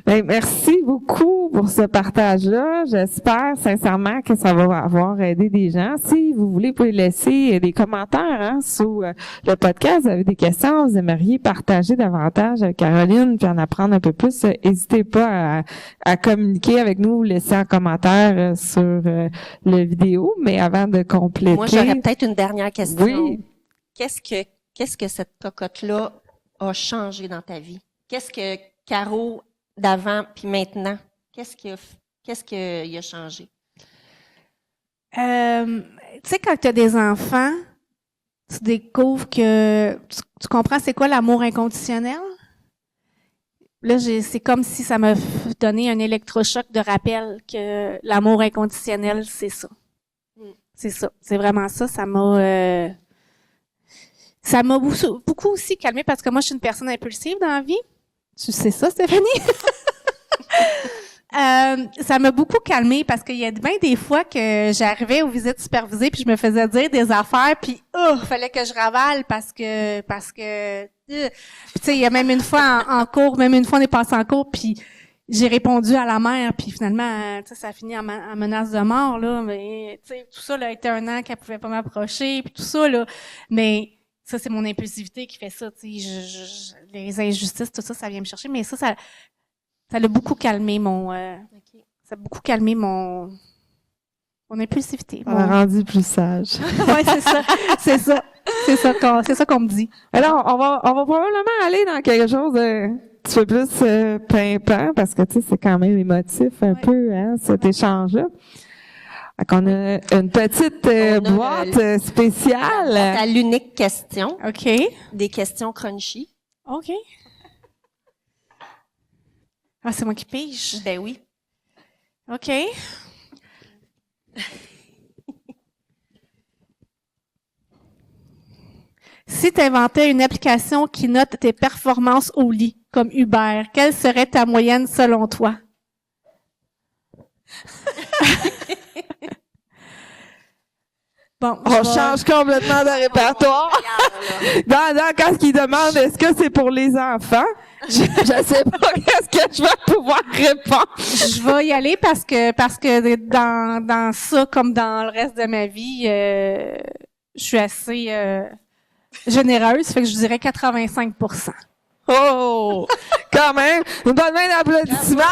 Ben, merci beaucoup pour ce partage-là. J'espère sincèrement que ça va avoir aidé des gens. Si vous voulez, vous pouvez laisser des commentaires sous le podcast. Vous avez des questions, vous aimeriez partager davantage avec Caroline puis en apprendre un peu plus, n'hésitez pas à communiquer avec nous ou laisser un commentaire sur le vidéo. Mais avant de compléter... Moi, j'aurais peut-être une dernière question. Oui. Qu'est-ce que cette cocotte-là a changé dans ta vie? Qu'est-ce que Caro d'avant puis maintenant, qu'est-ce qu'il a changé? Tu sais, quand tu as des enfants, tu découvres que tu comprends c'est quoi l'amour inconditionnel. Là, c'est comme si ça m'a donné un électrochoc de rappel que l'amour inconditionnel, c'est ça. C'est ça. C'est vraiment ça. Ça m'a beaucoup aussi calmé parce que moi, je suis une personne impulsive dans la vie. Tu sais ça, Stéphanie? Ça m'a beaucoup calmée parce qu'il y a bien des fois que j'arrivais aux visites supervisées puis je me faisais dire des affaires puis fallait que je ravale parce que tu sais, il y a même une fois en cours, on est passé en cours puis j'ai répondu à la mère puis finalement, tu sais, ça a fini en menace de mort là, mais tu sais, tout ça là a été 1 an qu'elle pouvait pas m'approcher puis tout ça là, mais ça, c'est mon impulsivité qui fait ça, tu sais, les injustices, tout ça, ça vient me chercher, mais ça l'a beaucoup calmé ça a beaucoup calmé mon impulsivité. On l'a rendu plus sage. Ouais, c'est ça qu'on me dit. Alors, on va probablement aller dans quelque chose de un petit peu plus pimpant, parce que, tu sais, c'est quand même émotif un peu, cet échange-là. On a une petite boîte spéciale. À l'unique question. OK. Des questions crunchy. OK. Ah, c'est moi qui pige? Ben oui. OK. Si tu inventais une application qui note tes performances au lit, comme Uber, quelle serait ta moyenne selon toi? Bon, On change complètement de répertoire. Quand il demande est-ce que c'est pour les enfants, Je sais pas qu'est-ce que je vais pouvoir répondre. Je vais y aller parce que dans ça, comme dans le reste de ma vie, je suis assez généreuse, fait que je dirais 85%. Oh! Quand même! Une bonne main d'applaudissements!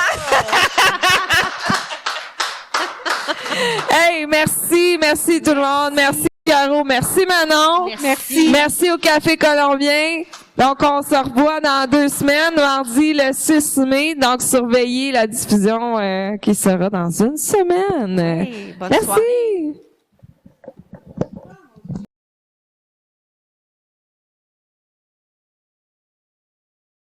Hey, merci tout le monde. Merci Caro, merci Manon. Merci au Café Colombien. Donc, on se revoit dans 2 semaines, mardi le 6 mai. Donc, surveillez la diffusion qui sera dans 1 semaine. Hey, bonne merci! soirée.